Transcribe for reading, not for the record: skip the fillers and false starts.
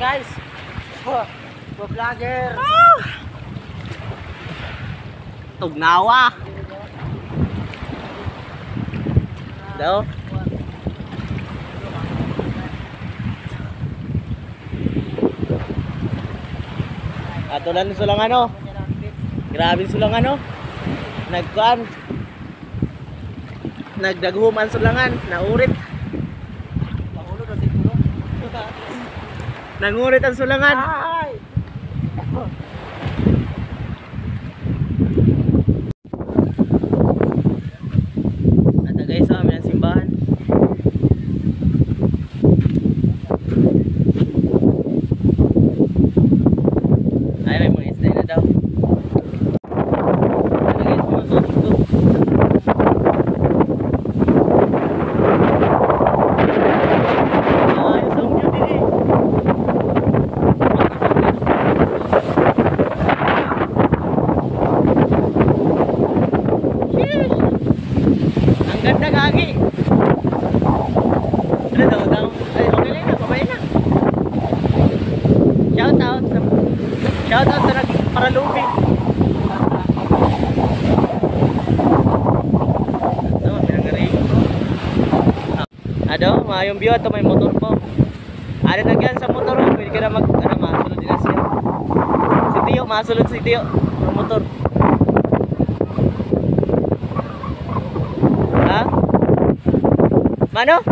guys. Vlogger. Tugnawa. Daw. Atulan sulang ano. Grabe sulang ano. Nagkuan. Nagdaghuman sulangan, naurit. Nangurit ang sulangan. Ay! Ata guys, sa amin ang simbahan. Ay, may mga isda na daw. Ata guys, mga tubig ko. Ayos ang view din eh. Ang ganda gagi. Ano daw? Ay, okay lang na, babay na. Shout out sa Paralubing. Ito, pinangaring. Ado, maayong view ato, may motor po. Ano na yan sa motor, pwede ka na masulod din na siya. Si Tio, masulod si Tio ng motor. Ha? Mano?